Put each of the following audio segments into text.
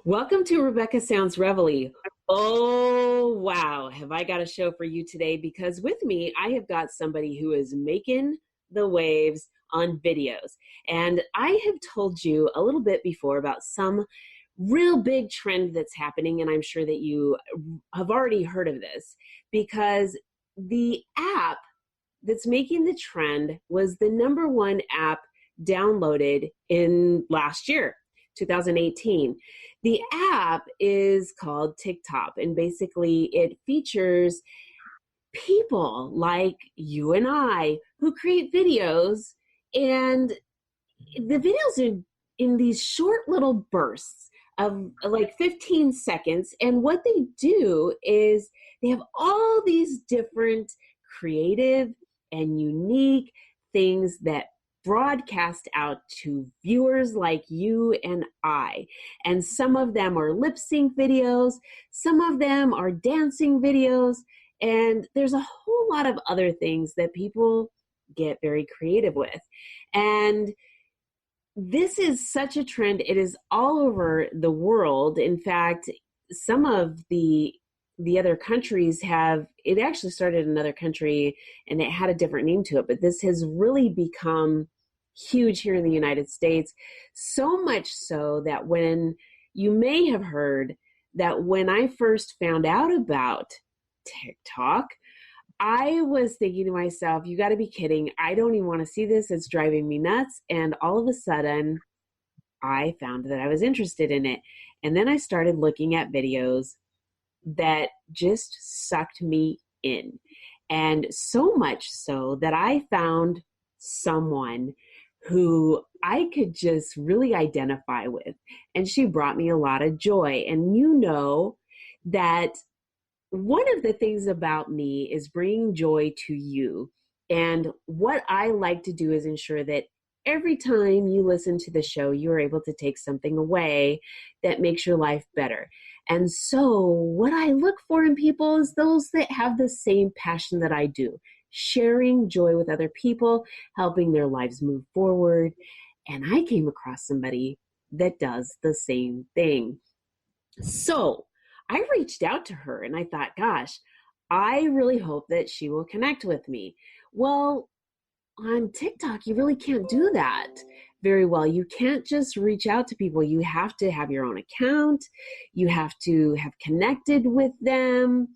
Welcome to Rebecca Sounds Reveille. Oh, wow. Have I got a show for you today? Because with me, I have got somebody who is making the waves on videos. And I have told you a little bit before about some real big trend that's happening. And I'm sure that you have already heard of this because the app that's making the trend was the number one app downloaded in last year, 2018. The app is called TikTok, and basically it features people like you and I who create videos, and the videos are in these short little bursts of like 15 seconds. And what they do is they have all these different creative and unique things that broadcast out to viewers like you and I. And some of them are lip sync videos, some of them are dancing videos, and there's a whole lot of other things that people get very creative with. And this is such a trend. It is all over the world. In fact, some of the other countries have, it actually started in another country and it had a different name to it, but this has really become huge here in the United States. So much so that when you may have heard that when I first found out about TikTok, I was thinking to myself, you got to be kidding. I don't even want to see this. It's driving me nuts. And all of a sudden, I found that I was interested in it. And then I started looking at videos that just sucked me in. And so much so that I found someone who I could just really identify with. And she brought me a lot of joy. And you know that one of the things about me is bringing joy to you. And what I like to do is ensure that every time you listen to the show, you're able to take something away that makes your life better. And so what I look for in people is those that have the same passion that I do, sharing joy with other people, helping their lives move forward. And I came across somebody that does the same thing. So I reached out to her and I thought, gosh, I really hope that she will connect with me. Well, on TikTok, you really can't do that very well. You can't just reach out to people. You have to have your own account. You have to have connected with them.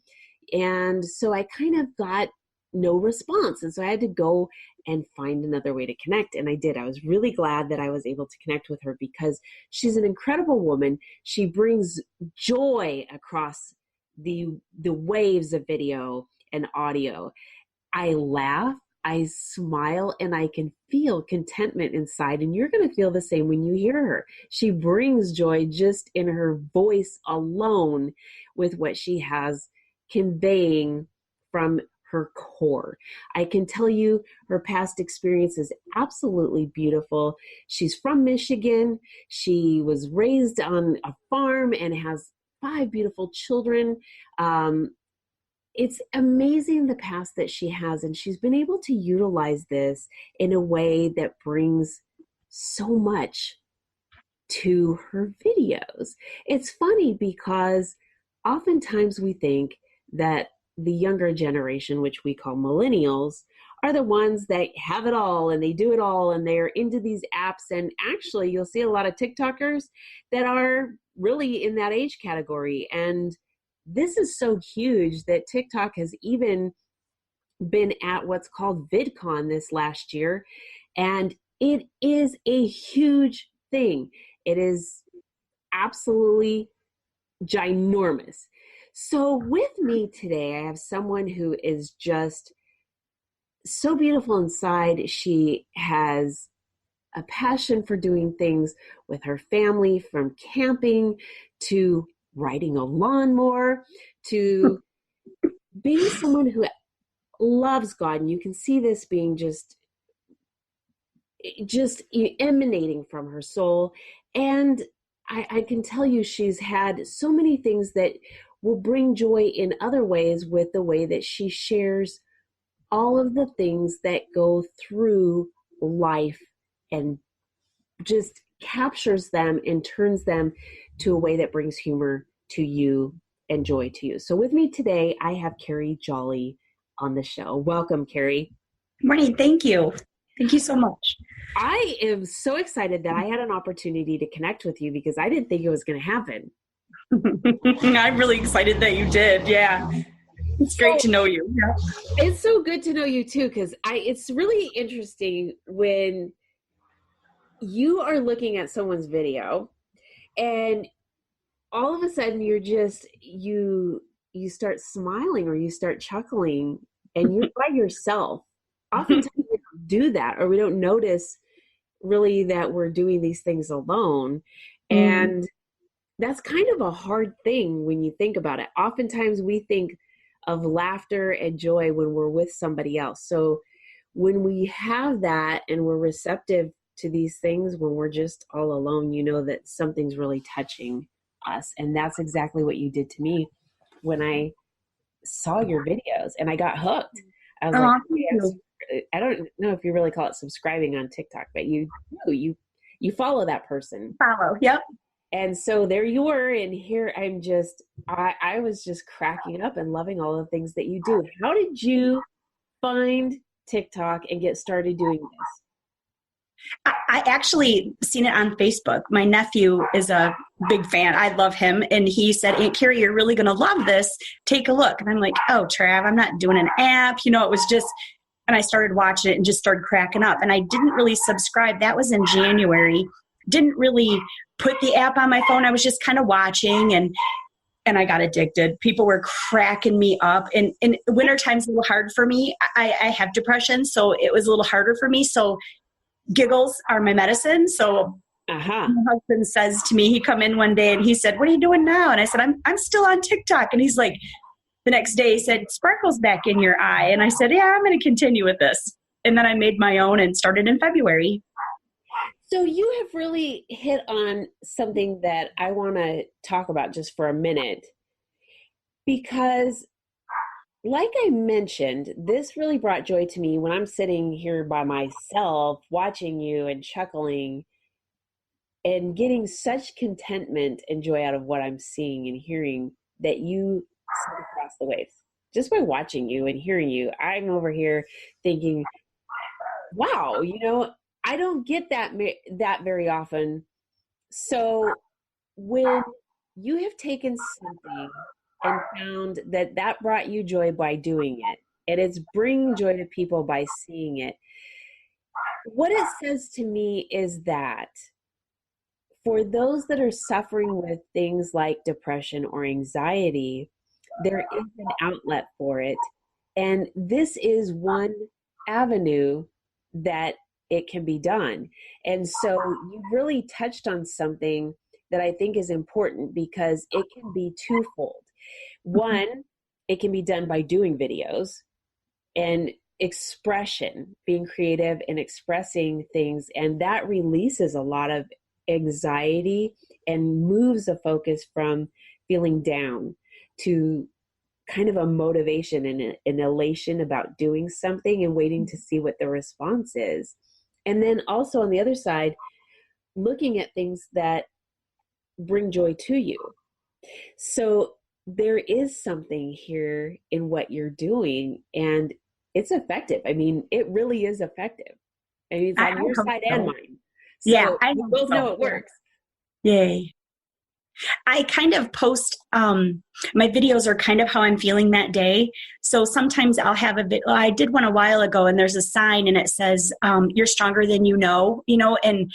And so I kind of got no response. And so I had to go and find another way to connect. And I did. I was really glad that I was able to connect with her because she's an incredible woman. She brings joy across the waves of video and audio. I laugh, I smile, and I can feel contentment inside. And you're going to feel the same when you hear her. She brings joy just in her voice alone with what she has conveying from her core. I can tell you her past experience is absolutely beautiful. She's from Michigan. She was raised on a farm and has 5 beautiful children. It's amazing the past that she has, and she's been able to utilize this in a way that brings so much to her videos. It's funny because oftentimes we think that the younger generation, which we call millennials, are the ones that have it all and they do it all and they're into these apps. And actually, you'll see a lot of TikTokers that are really in that age category. And this is so huge that TikTok has even been at what's called VidCon this last year. And it is a huge thing. It is absolutely ginormous. So with me today, I have someone who is just so beautiful inside. She has a passion for doing things with her family, from camping to riding a lawnmower to being someone who loves God. And you can see this being just emanating from her soul. And I can tell you she's had so many things that will bring joy in other ways with the way that she shares all of the things that go through life and just captures them and turns them to a way that brings humor to you and joy to you. So with me today, I have Carey Jolly on the show. Welcome, Carey. Morning. Thank you. Thank you so much. I am so excited that I had an opportunity to connect with you because I didn't think it was going to happen. I'm really excited that you did. Yeah. It's great to know you. Yeah. It's so good to know you too, because it's really interesting when you are looking at someone's video and all of a sudden you start smiling or you start chuckling and you're by yourself. Oftentimes we don't do that, or we don't notice really that we're doing these things alone. And that's kind of a hard thing when you think about it. Oftentimes we think of laughter and joy when we're with somebody else. So when we have that and we're receptive to these things, when we're just all alone, you know that something's really touching us. And that's exactly what you did to me when I saw your videos and I got hooked. I was like, I don't know if you really call it subscribing on TikTok, but you follow that person. Follow. Yep. And so there you were, and here I was just cracking up and loving all the things that you do. How did you find TikTok and get started doing this? I actually seen it on Facebook. My nephew is a big fan. I love him. And he said, Aunt Carey, you're really going to love this. Take a look. And I'm like, oh, Trav, I'm not doing an app. It was just, and I started watching it and just started cracking up. And I didn't really subscribe. That was in January. Didn't really put the app on my phone. I was just kind of watching and I got addicted. People were cracking me up. And wintertime's a little hard for me. I have depression, so it was a little harder for me. So giggles are my medicine. So my husband says to me, he come in one day and he said, what are you doing now? And I said, I'm still on TikTok. And he's like, the next day he said, sparkles back in your eye. And I said, yeah, I'm going to continue with this. And then I made my own and started in February. So you have really hit on something that I want to talk about just for a minute, because like I mentioned, this really brought joy to me when I'm sitting here by myself watching you and chuckling and getting such contentment and joy out of what I'm seeing and hearing that you sit across the waves. Just by watching you and hearing you, I'm over here thinking, wow, I don't get that very often. So when you have taken something and found that brought you joy by doing it, and it's bringing joy to people by seeing it, what it says to me is that for those that are suffering with things like depression or anxiety, there is an outlet for it. And this is one avenue that it can be done. And so you really touched on something that I think is important, because it can be twofold. One, it can be done by doing videos and expression, being creative and expressing things. And that releases a lot of anxiety and moves the focus from feeling down to kind of a motivation and an elation about doing something and waiting to see what the response is. And then also on the other side, looking at things that bring joy to you. So there is something here in what you're doing, and it's effective. I mean, it really is effective. I mean, it's on your side and mine. So yeah, I both know it works. Yay. I kind of post, my videos are kind of how I'm feeling that day. So sometimes I'll have I did one a while ago, and there's a sign and it says, you're stronger than you know, and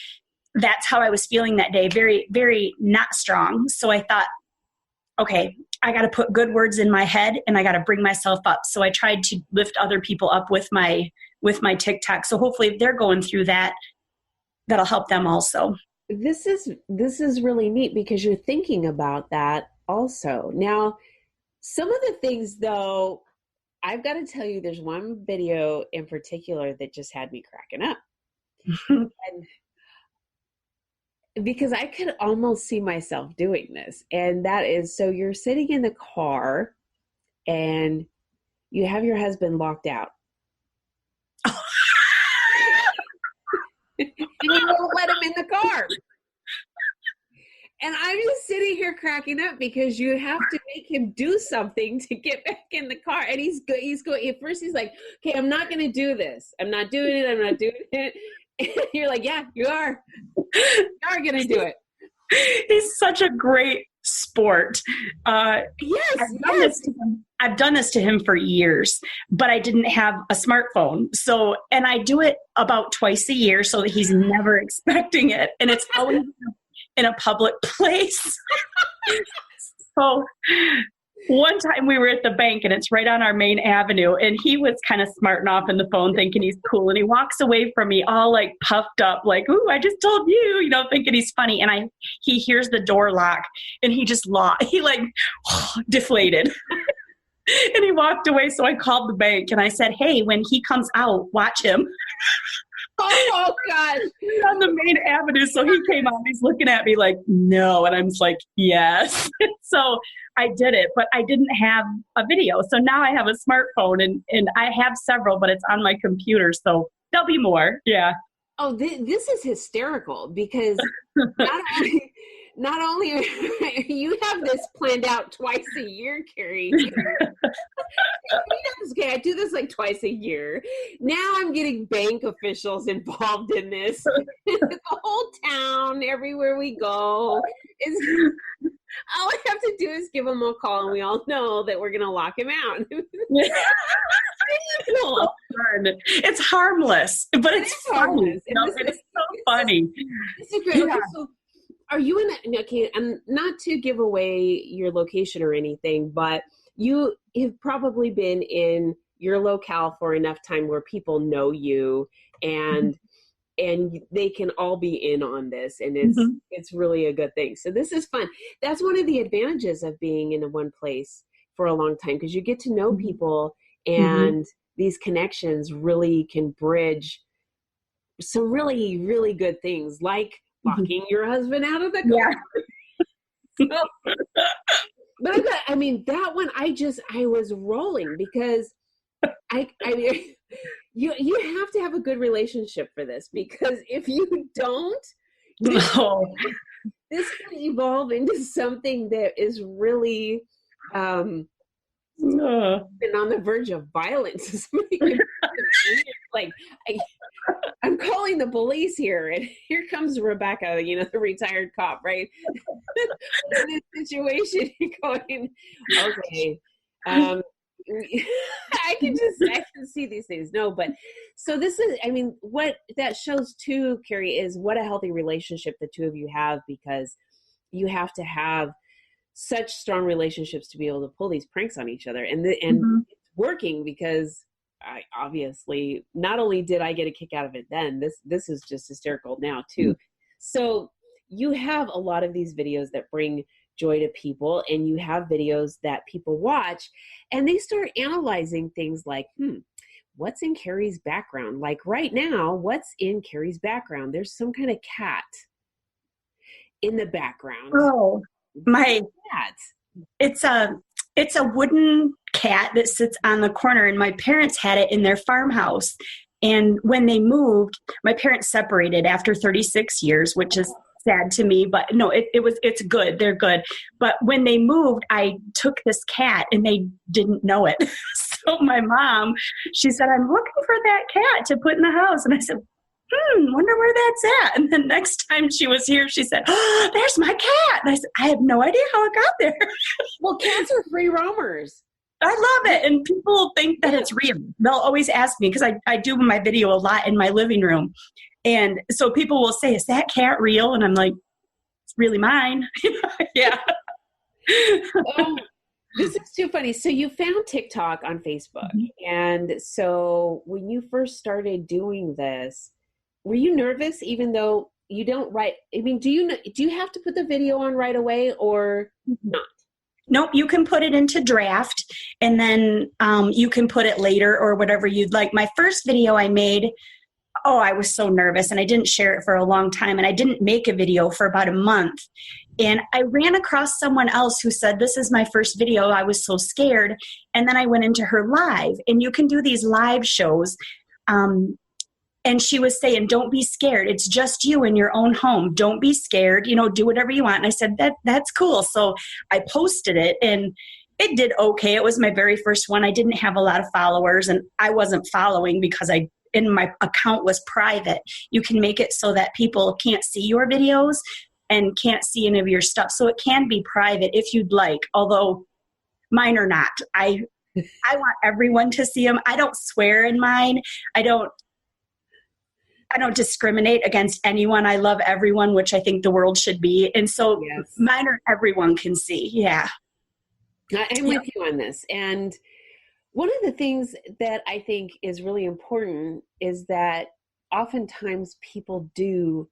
that's how I was feeling that day. Very, very not strong. So I thought, okay, I got to put good words in my head and I got to bring myself up. So I tried to lift other people up with my TikTok. So hopefully if they're going through that, that'll help them also. This is really neat, because you're thinking about that also. Now, some of the things, though, I've got to tell you, there's one video in particular that just had me cracking up. And because I could almost see myself doing this. And that is, so you're sitting in the car and you have your husband locked out and you won't let him in the car. And I'm just sitting here cracking up because you have to make him do something to get back in the car. And he's going, at first he's like, okay, I'm not going to do this. I'm not doing it. I'm not doing it. And you're like, yeah, you are. You are going to do it. He's such a great sport. Yes. I've done this to him for years, but I didn't have a smartphone. So, and I do it about twice a year so that he's never expecting it. And it's always in a public place. So one time we were at the bank and it's right on our main avenue, and he was kind of smarting off in the phone thinking he's cool, and he walks away from me all like puffed up like, ooh, I just told you, thinking he's funny. And he hears the door lock and he just deflated. And he walked away. So I called the bank and I said, hey, when he comes out, watch him. Oh gosh. On the main avenue. So he came out and he's looking at me like, no. And I'm just like, yes. So I did it, but I didn't have a video. So now I have a smartphone and I have several, but it's on my computer. So there'll be more. Yeah. Oh, this is hysterical because not only you have this planned out twice a year, Carey. Okay, I do this like twice a year. Now I'm getting bank officials involved in this. The whole town, everywhere we go, all I have to do is give them a call, and we all know that we're going to lock him out. It's harmless, but it's funny. It's so funny. This is great. Yeah. Okay, so are you and not to give away your location or anything, but you have probably been in your locale for enough time where people know you and they can all be in on this, and it's really a good thing. So this is fun. That's one of the advantages of being in one place for a long time, because you get to know people, and these connections really can bridge some really, really good things, like locking your husband out of the car. Yeah. But that one, I was rolling because you have to have a good relationship for this, because if you don't, this can evolve into something that is really been on the verge of violence. Like, I'm calling the police here, and here comes Rebecca, the retired cop, right? In this situation, you're going, okay. I can see these things. No, but so this is, what that shows too, Carey, is what a healthy relationship the two of you have, because you have to have such strong relationships to be able to pull these pranks on each other, and it's working, because I obviously, not only did I get a kick out of it then, this is just hysterical now too. So you have a lot of these videos that bring joy to people, and you have videos that people watch and they start analyzing things like, what's in Carey's background? Like right now, what's in Carey's background? There's some kind of cat in the background. Oh, my cat. It's a wooden cat that sits on the corner, and my parents had it in their farmhouse. And when they moved, my parents separated after 36 years, which is sad to me, but no, it's good. They're good. But when they moved, I took this cat and they didn't know it. So my mom, she said, I'm looking for that cat to put in the house. And I said, wonder where that's at. And the next time she was here, she said, oh, there's my cat. And I said, I have no idea how it got there. Well, cats are free roamers. I love it. And people think that it's real. They'll always ask me, because I do my video a lot in my living room. And so people will say, is that cat real? And I'm like, it's really mine. Yeah. This is too funny. So you found TikTok on Facebook. And so when you first started doing this, were you nervous, even though you don't write? Do you have to put the video on right away or not? Nope, you can put it into draft, and then you can put it later or whatever you'd like. My first video I made, I was so nervous, and I didn't share it for a long time, and I didn't make a video for about a month. And I ran across someone else who said, this is my first video. I was so scared. And then I went into her live, and you can do these live shows. And she was saying, don't be scared. It's just you in your own home. Don't be scared. Do whatever you want. And I said, that's cool. So I posted it and it did okay. It was my very first one. I didn't have a lot of followers and I wasn't following because my account was private. You can make it so that people can't see your videos and can't see any of your stuff. So it can be private if you'd like, although mine are not. I want everyone to see them. I don't swear in mine. I don't discriminate against anyone. I love everyone, which I think the world should be. And so mine are everyone can see. Yeah. I'm with you on this. And one of the things that I think is really important is that oftentimes people do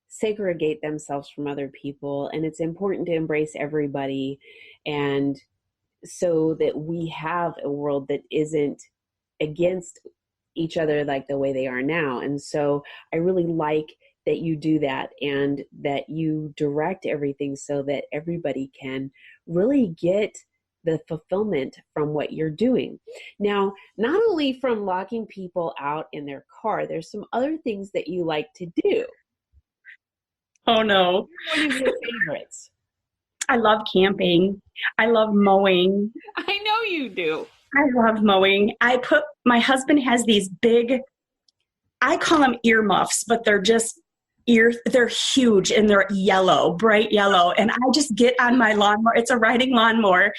segregate themselves from other people, and it's important to embrace everybody, and so that we have a world that isn't against each other like the way they are now. And so I really like that you do that and that you direct everything so that everybody can really get the fulfillment from what you're doing. Now, not only from locking people out in their car, there's some other things that you like to do. Oh no. One of your favorites. I love camping. I love mowing. I know you do. I love mowing. My husband has these big, I call them earmuffs, but they're huge and they're yellow, bright yellow. And I just get on my lawnmower. It's a riding lawnmower.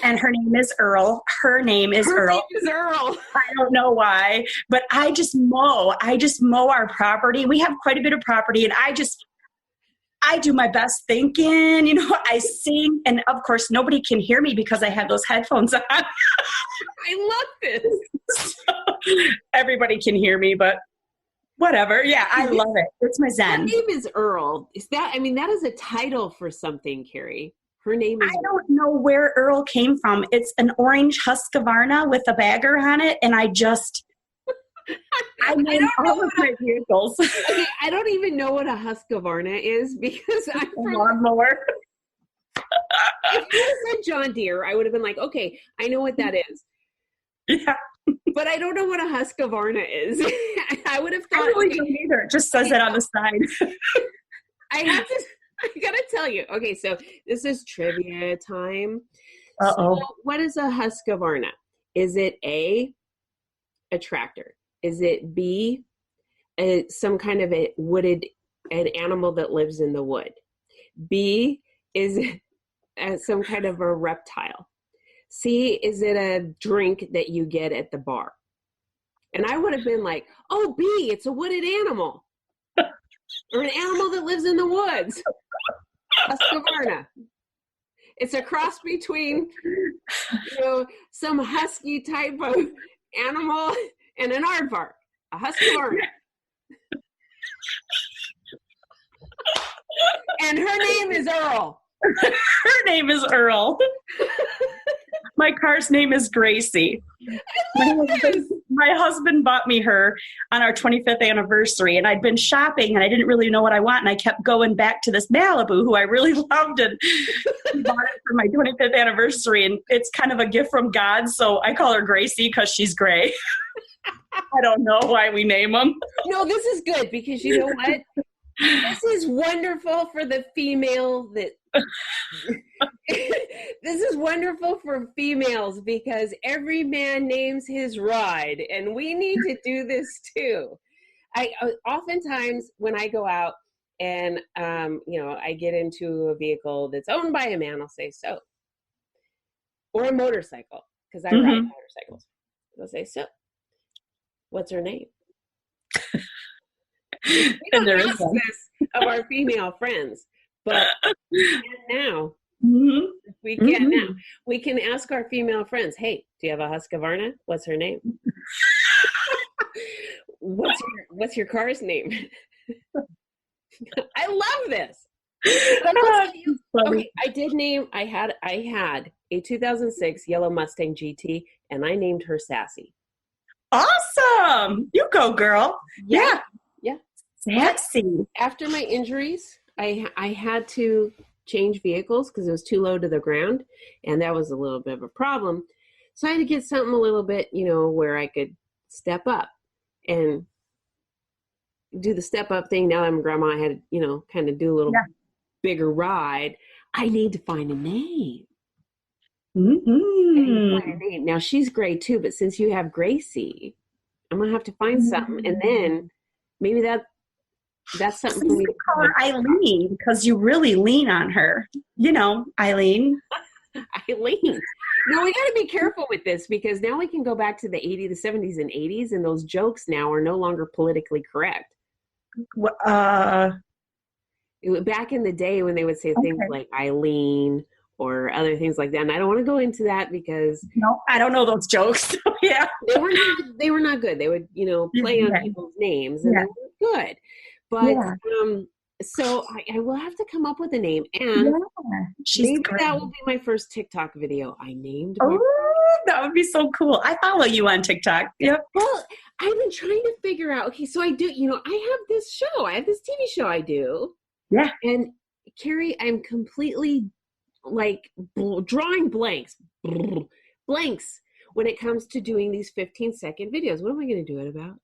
And her name is Earl. Her name is Earl. I don't know why, but I just mow. Our property. We have quite a bit of property, and I do my best thinking. I sing, and of course, nobody can hear me because I have those headphones on. I love this. So, everybody can hear me, but whatever. Yeah, I love it. It's my zen. Her name is Earl. That is a title for something, Carey. Her name is. I don't know where Earl came from. It's an orange Husqvarna with a bagger on it, and I name all of my vehicles. Okay, I don't even know what a Husqvarna is because I'm from lawnmower. If you said John Deere, I would have been like, okay, I know what that is. Yeah. But I don't know what a Husqvarna is. I would have thought. I really don't either. It just says it on the side. I gotta tell you. Okay, so this is trivia time. Uh-oh. So what is a Husqvarna? Is it A, a tractor? Is it B, some kind of an animal that lives in the wood? B, is it some kind of a reptile? C, is it a drink that you get at the bar? And I would have been like, oh, B, it's a wooded animal. Or an animal that lives in the woods. Husqvarna. It's a cross between, some husky type of animal and an aardvark. A Husqvarna. And her name is Earl. Her name is Earl. My car's name is Gracie. My husband bought me her on our 25th anniversary, and I'd been shopping, and I didn't really know what I want, and I kept going back to this Malibu, who I really loved, and bought it for my 25th anniversary, and it's kind of a gift from God, so I call her Gracie because she's gray. I don't know why we name them. No, this is good, because you know what? This is wonderful for the female that this is wonderful for females because every man names his ride, and we need to do this too. I oftentimes when I go out and I get into a vehicle that's owned by a man, I'll say so, or a motorcycle because I ride motorcycles. I'll say so. What's her name? We don't ask this of our female friends, but now we can now. We can ask our female friends, hey, do you have a Husqvarna? What's her name? What's your car's name? I love this. Okay, I had a 2006 yellow Mustang GT, and I named her Sassy. Awesome. You go, girl. Yeah. Sassy. After my injuries, I had to change vehicles because it was too low to the ground, and that was a little bit of a problem. So I had to get something a little bit, where I could step up. And do the step up thing. Now I'm grandma, I had to, kind of do a little bigger ride. I need to find a name. Mm-hmm. Now she's gray too, but since you have Gracie, I'm gonna have to find something, and then maybe that's something for me to call her Eileen, because you really lean on her. Eileen. Eileen. No, we got to be careful with this, because now we can go back to the 80s, the 70s, and 80s, and those jokes now are no longer politically correct. Back in the day when they would say things like Eileen or other things like that, and I don't want to go into that because I don't know those jokes. Yeah, they were not good. They would play on people's names, and they were good, but so I will have to come up with a name, and maybe that will be my first TikTok video. I named. That would be so cool. I follow you on TikTok. Yep. Well, I've been trying to figure out. Okay, so I do. I have this show. I have this TV show I do. Yeah. And Carey, I'm completely like drawing blanks when it comes to doing these 15-second videos. What am I going to do it about?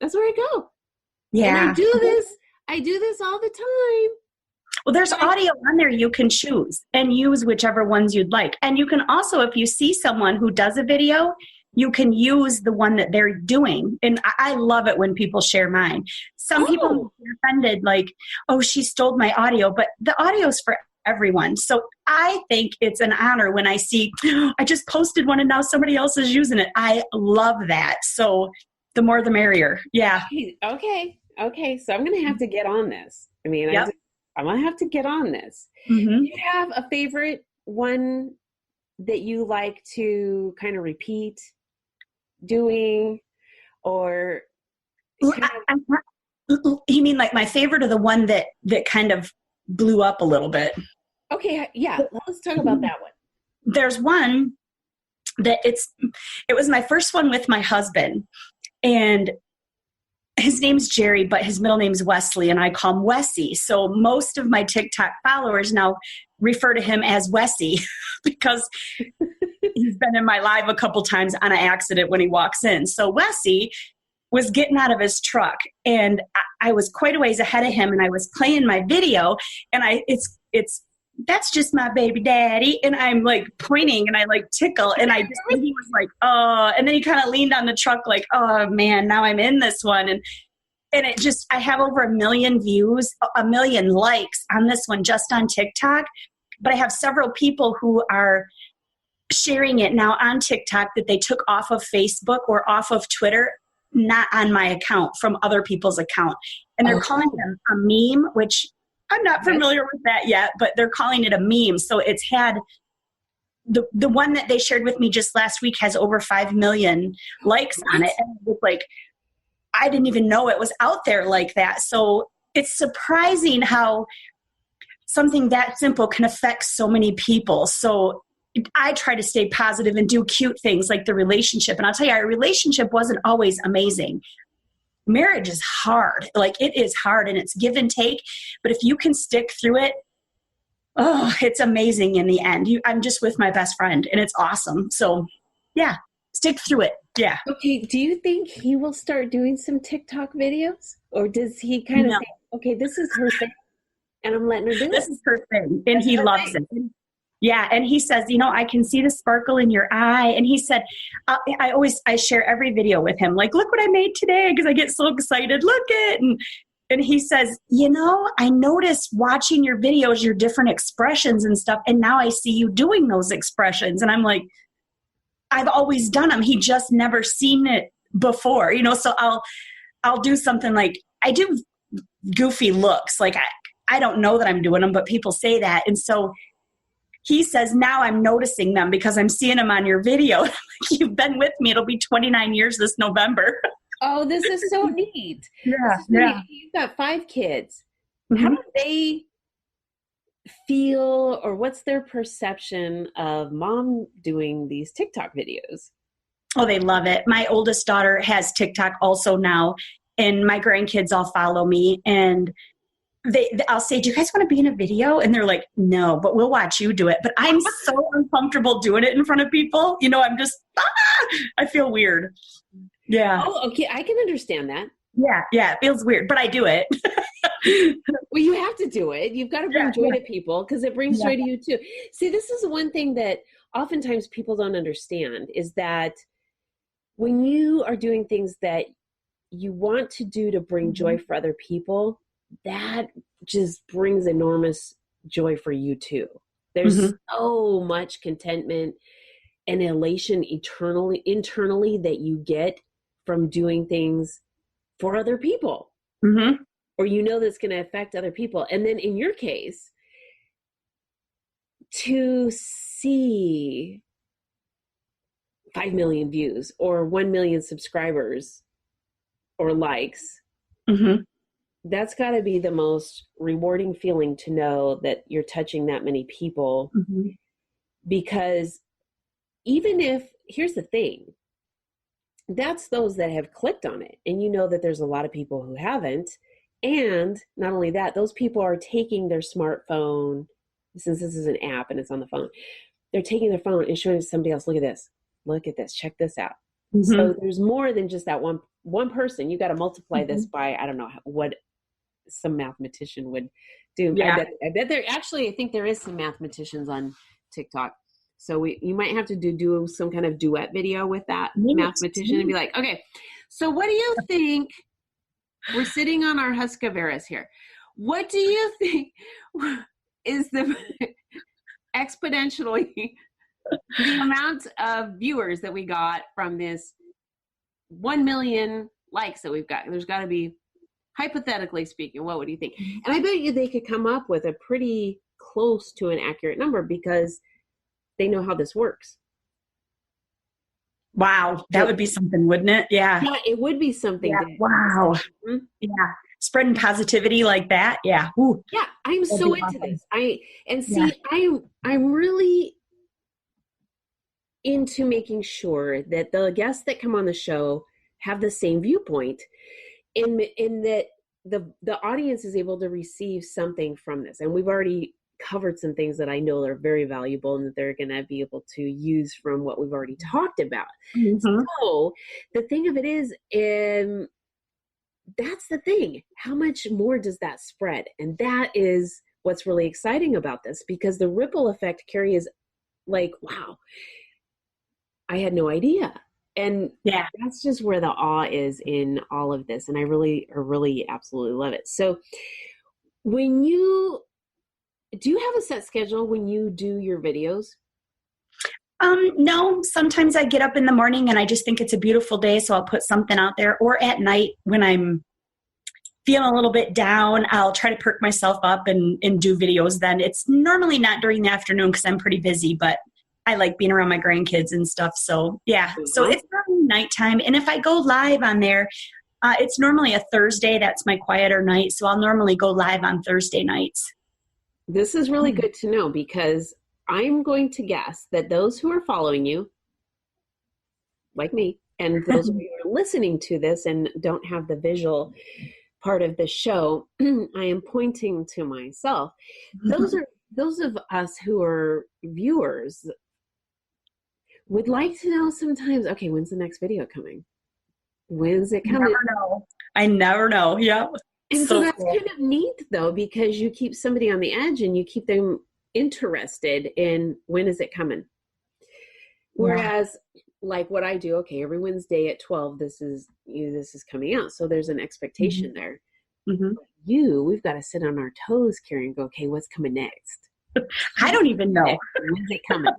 That's where I go. Yeah. And I do this all the time. Well, there's audio on there you can choose and use whichever ones you'd like. And you can also, if you see someone who does a video, you can use the one that they're doing. And I love it when people share mine. Some people get offended, like, oh, she stole my audio, but the audio's for everyone. So I think it's an honor when I see, I just posted one and now somebody else is using it. I love that. So the more the merrier. Yeah. Okay. So I'm going to have to get on this. I mean, I'm going to have to get on this. Mm-hmm. Do you have a favorite one that you like to kind of repeat doing, or you mean like my favorite, or the one that kind of blew up a little bit? Okay, yeah, let's talk about that one. There's one that it was my first one with my husband, and his name's Jerry, but his middle name's Wesley, and I call him Wessie. So most of my TikTok followers now refer to him as Wessie because he's been in my live a couple times on an accident when he walks in. So Wessie was getting out of his truck, and I was quite a ways ahead of him, and I was playing my video, and it's that's just my baby daddy, and I'm like pointing and I like tickle, and he was like, oh, and then he kind of leaned on the truck like, oh man, now I'm in this one, and it just, I have over 1 million views, 1 million likes on this one just on TikTok, but I have several people who are sharing it now on TikTok that they took off of Facebook or off of Twitter, not on my account, from other people's account, and they're calling them a meme, which I'm not familiar with that yet, but they're calling it a meme. So it's had the one that they shared with me just last week has over 5 million likes on it. And it was like, I didn't even know it was out there like that. So it's surprising how something that simple can affect so many people. So I try to stay positive and do cute things like the relationship. And I'll tell you, our relationship wasn't always amazing. Marriage is hard. Like, it is hard, and it's give and take. But if you can stick through it, it's amazing in the end. I'm just with my best friend, and it's awesome. So yeah, stick through it. Yeah. Okay. Do you think he will start doing some TikTok videos, or does he kind of say, okay, this is her thing and I'm letting her do this is her thing, and he loves it. Yeah, and he says, I can see the sparkle in your eye. And he said, I share every video with him. Like, look what I made today, because I get so excited. Look it. And he says, I noticed watching your videos, your different expressions and stuff. And now I see you doing those expressions. And I'm like, I've always done them. He just never seen it before, so I'll do something like, I do goofy looks. Like, I don't know that I'm doing them, but people say that. And so he says, now I'm noticing them because I'm seeing them on your video. You've been with me. It'll be 29 years this November. Oh, this is so neat. Yeah. Neat. You've got 5 kids. Mm-hmm. How do they feel, or what's their perception of mom doing these TikTok videos? Oh, they love it. My oldest daughter has TikTok also now, and my grandkids all follow me, and I'll say, do you guys want to be in a video? And they're like, no, but we'll watch you do it. But I'm so uncomfortable doing it in front of people. I'm just, I feel weird. Yeah. Oh, okay. I can understand that. Yeah. Yeah. It feels weird, but I do it. Well, you have to do it. You've got to bring joy to people because it brings joy to you too. See, this is one thing that oftentimes people don't understand is that when you are doing things that you want to do to bring joy for other people, that just brings enormous joy for you too. There's so much contentment and elation internally that you get from doing things for other people. Or you know that's going to affect other people. And then in your case, to see 5 million views or 1 million subscribers or likes, that's got to be the most rewarding feeling to know that you're touching that many people. Because even if, here's the thing, that's those that have clicked on it. And you know that there's a lot of people who haven't. And not only that, those people are taking their smartphone, since this is an app and it's on the phone, they're taking their phone and showing it to somebody else. Look at this, check this out. So there's more than just that one person. You got to multiply this by, I don't know what some mathematician would do. I bet there, actually, I think there is some mathematicians on TikTok. So you might have to do some kind of duet video with that mathematician and be like, okay, so what do you think? We're sitting on our Husqvarnas here. What do you think is the exponentially the amount of viewers that we got from this 1 million likes that we've got? There's got to be, hypothetically speaking, what would you think? And I bet you they could come up with a pretty close to an accurate number because they know how this works. Wow. That would be something, wouldn't it? Yeah. Yeah, it would be something. Yeah. Wow. Yeah. Spreading positivity like that. Yeah. Ooh. Yeah. I'm so into this. I'm really into making sure that the guests that come on the show have the same viewpoint in that the audience is able to receive something from this. And we've already covered some things that I know are very valuable and that they're going to be able to use from what we've already talked about. So the thing of it is, that's the thing. How much more does that spread? And that is what's really exciting about this, because the ripple effect, Carey, is like, wow, I had no idea. And that's just where the awe is in all of this. And I really absolutely love it. So do you have a set schedule when you do your videos? No, sometimes I get up in the morning and I just think it's a beautiful day, so I'll put something out there. Or at night when I'm feeling a little bit down, I'll try to perk myself up and do videos then. It's normally not during the afternoon because I'm pretty busy, but I like being around my grandkids and stuff. So yeah, so it's normally nighttime. And if I go live on there, it's normally a Thursday. That's my quieter night. So I'll normally go live on Thursday nights. This is really good to know, because I'm going to guess that those who are following you, like me, and those of you who are listening to this and don't have the visual part of the show, I am pointing to myself. Those of us who are viewers would like to know sometimes, okay, when's the next video coming? When's it coming? I never know. Yeah. And so that's kind of neat, though, because you keep somebody on the edge and you keep them interested in when is it coming. Whereas like what I do, okay, every Wednesday at 12, this is coming out. So there's an expectation there. We've got to sit on our toes, Carey, and go, okay, what's coming next? I don't even know. When's it coming?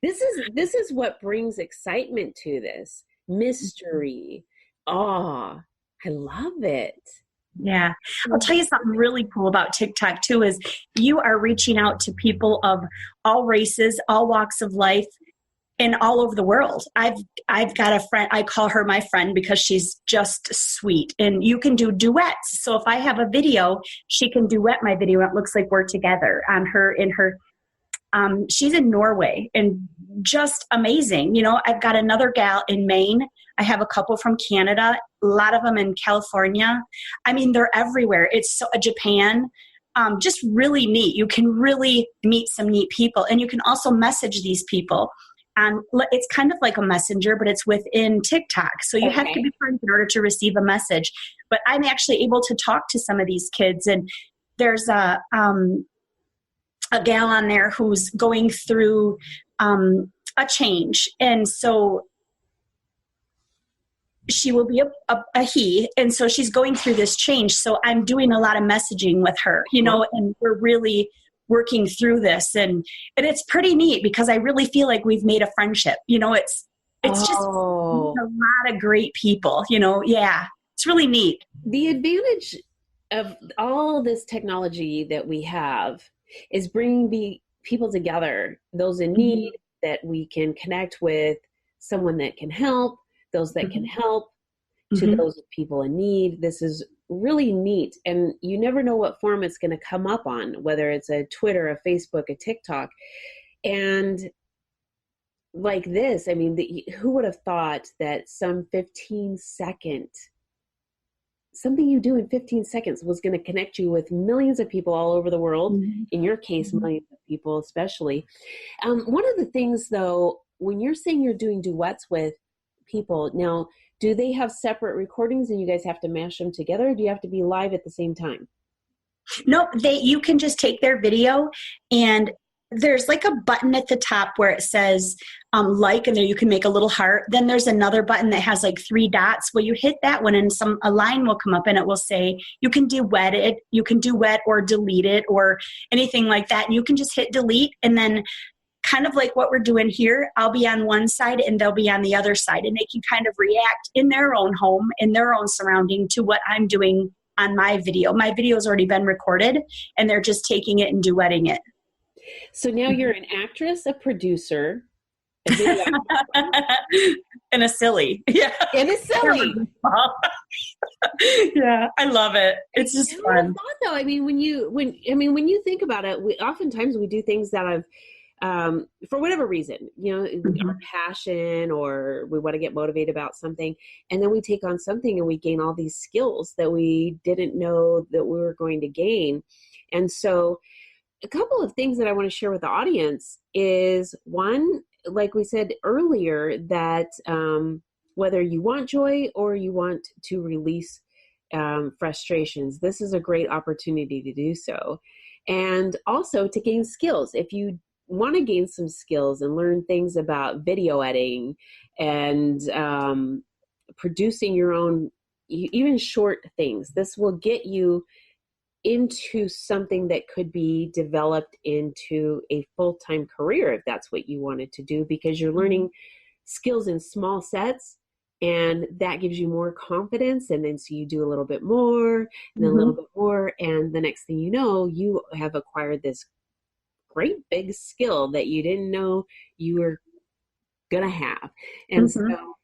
This is what brings excitement to this. Mystery, awe. I love it. Yeah. I'll tell you something really cool about TikTok too, is you are reaching out to people of all races, all walks of life, and all over the world. I've got a friend, I call her my friend because she's just sweet, and you can do duets. So if I have a video, she can duet my video. It looks like we're together on her in her, she's in Norway, and just amazing. You know, I've got another gal in Maine. I have a couple from Canada, a lot of them in California. I mean, they're everywhere. It's so, Japan, just really neat. You can really meet some neat people, and you can also message these people it's kind of like a messenger, but it's within TikTok. So you have to be friends in order to receive a message. But I'm actually able to talk to some of these kids, and there's a gal on there who's going through a change. And so she will be a he. And so she's going through this change. So I'm doing a lot of messaging with her, and we're really working through this. And it's pretty neat because I really feel like we've made a friendship. It's just a lot of great people, Yeah, it's really neat. The advantage of all this technology that we have is bringing people together, those in need, that we can connect with someone that can help, those that can help, to those people in need. This is really neat. And you never know what form it's going to come up on, whether it's a Twitter, a Facebook, a TikTok. And like this, I mean, who would have thought that something you do in 15 seconds was going to connect you with millions of people all over the world. In your case, millions of people, especially. One of the things, though, when you're saying you're doing duets with people, now, do they have separate recordings and you guys have to mash them together? Or do you have to be live at the same time? No, you can just take their video, and there's like a button at the top where it says like, and there you can make a little heart. Then there's another button that has like 3 dots. Well, you hit that one and a line will come up and it will say you can duet it, you can duet or delete it or anything like that. And you can just hit delete, and then kind of like what we're doing here, I'll be on one side and they'll be on the other side, and they can kind of react in their own home, in their own surrounding to what I'm doing on my video. My video's already been recorded and they're just taking it and duetting it. So now you're an actress, a producer, a video and a silly. Yeah. And a silly. Yeah, I love it. It's just fun. Though. I mean, when you think about it, oftentimes we do things that I've for whatever reason, our passion, or we want to get motivated about something. And then we take on something and we gain all these skills that we didn't know that we were going to gain. And so a couple of things that I want to share with the audience is, one, like we said earlier, that whether you want joy or you want to release frustrations, this is a great opportunity to do so. And also to gain skills. If you want to gain some skills and learn things about video editing and producing your own, even short things, this will get you into something that could be developed into a full-time career if that's what you wanted to do, because you're learning skills in small sets, and that gives you more confidence. And then so you do a little bit more and then a little bit more, and the next thing you know, you have acquired this great big skill that you didn't know you were gonna have. And so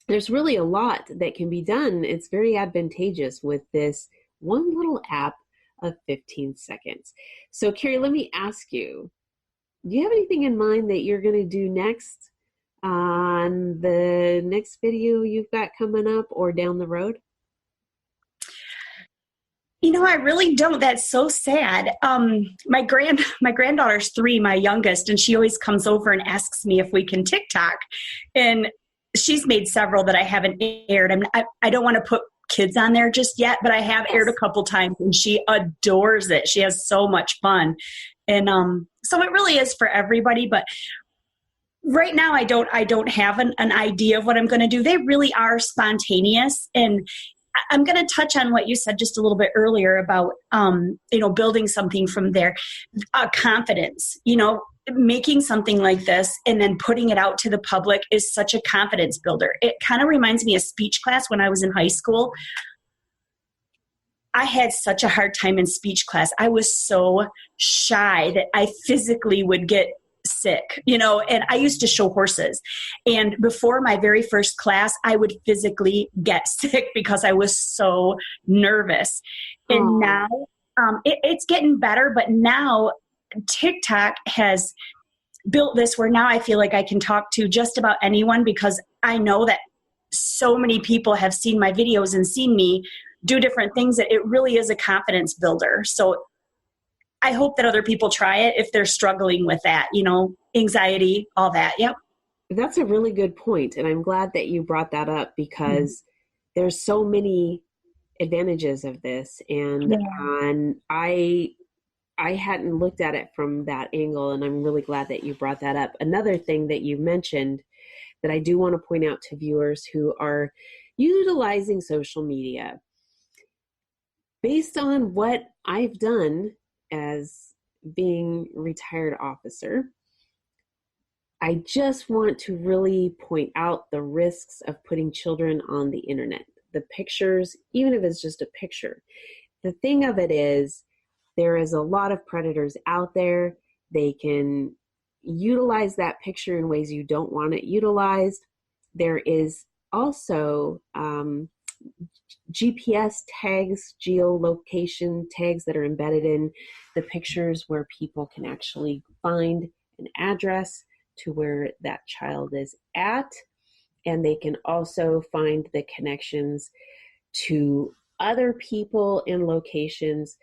there's really a lot that can be done. It's very advantageous with this one little app of 15 seconds. So Carey, let me ask you, do you have anything in mind that you're going to do next on the next video you've got coming up or down the road? I really don't. That's so sad. My granddaughter's 3, my youngest, and she always comes over and asks me if we can TikTok. And she's made several that I haven't aired. I don't want to put kids on there just yet, but I have aired a couple times, and she adores it. She has so much fun. And so it really is for everybody. But right now I don't have an idea of what I'm going to do. They really are spontaneous. And I'm going to touch on what you said just a little bit earlier about, building something from there. Confidence, making something like this and then putting it out to the public is such a confidence builder. It kind of reminds me of speech class when I was in high school. I had such a hard time in speech class. I was so shy that I physically would get sick, and I used to show horses. And before my very first class, I would physically get sick because I was so nervous. And now it's getting better, but now TikTok has built this where now I feel like I can talk to just about anyone, because I know that so many people have seen my videos and seen me do different things, that it really is a confidence builder. So I hope that other people try it if they're struggling with that, anxiety, all that. Yep. That's a really good point, and I'm glad that you brought that up because there's so many advantages of this, and I hadn't looked at it from that angle, and I'm really glad that you brought that up. Another thing that you mentioned that I do want to point out to viewers who are utilizing social media, based on what I've done as being retired officer, I just want to really point out the risks of putting children on the internet. The pictures, even if it's just a picture. The thing of it is, there is a lot of predators out there. They can utilize that picture in ways you don't want it utilized. There is also GPS tags, geolocation tags that are embedded in the pictures where people can actually find an address to where that child is at. And they can also find the connections to other people and locations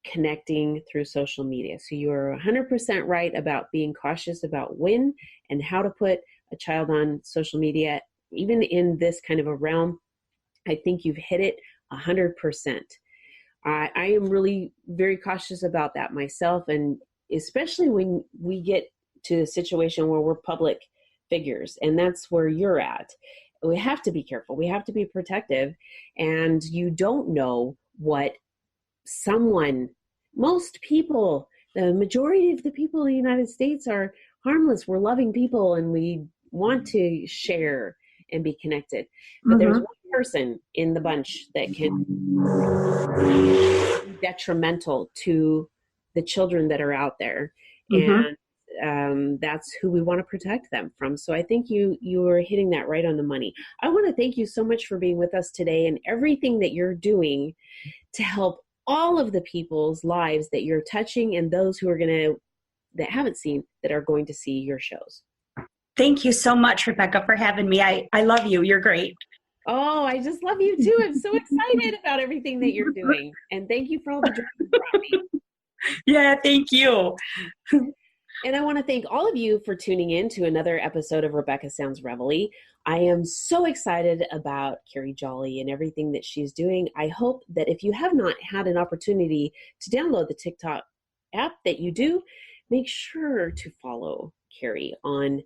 connecting through social media. So you're 100% right about being cautious about when and how to put a child on social media. Even in this kind of a realm, I think you've hit it 100%. I am really very cautious about that myself, and especially when we get to a situation where we're public figures, and that's where you're at. We have to be careful. We have to be protective, and you don't know what most people, the majority of the people in the United States are harmless. We're loving people, and we want to share and be connected. But there's one person in the bunch that can be detrimental to the children that are out there. And that's who we want to protect them from. So I think you are hitting that right on the money. I want to thank you so much for being with us today and everything that you're doing to help all of the people's lives that you're touching, and those who are that haven't seen, that are going to see your shows. Thank you so much, Rebecca, for having me. I love you. You're great. Oh, I just love you too. I'm so excited about everything that you're doing. And thank you for all the joy you brought me. Yeah, thank you. And I want to thank all of you for tuning in to another episode of Rebecca Sounds Reveille. I am so excited about Carey Jolly and everything that she's doing. I hope that if you have not had an opportunity to download the TikTok app, that you do, make sure to follow Carey on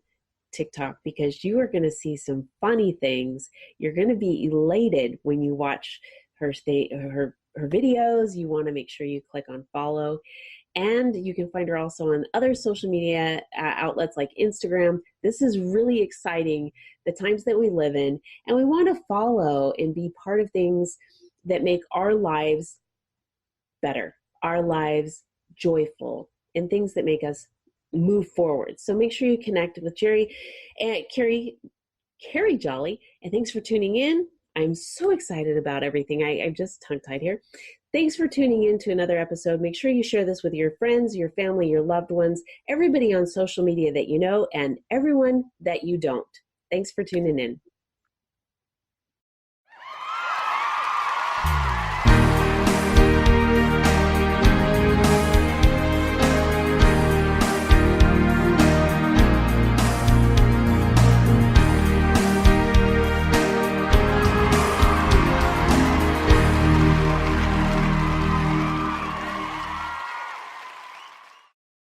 TikTok, because you are going to see some funny things. You're going to be elated when you watch her videos. You want to make sure you click on follow. And you can find her also on other social media outlets like Instagram. This is really exciting, the times that we live in. And we want to follow and be part of things that make our lives better, our lives joyful, and things that make us move forward. So make sure you connect with Carey Jolly. And thanks for tuning in. I'm so excited about everything. I'm just tongue-tied here. Thanks for tuning in to another episode. Make sure you share this with your friends, your family, your loved ones, everybody on social media that you know, and everyone that you don't. Thanks for tuning in.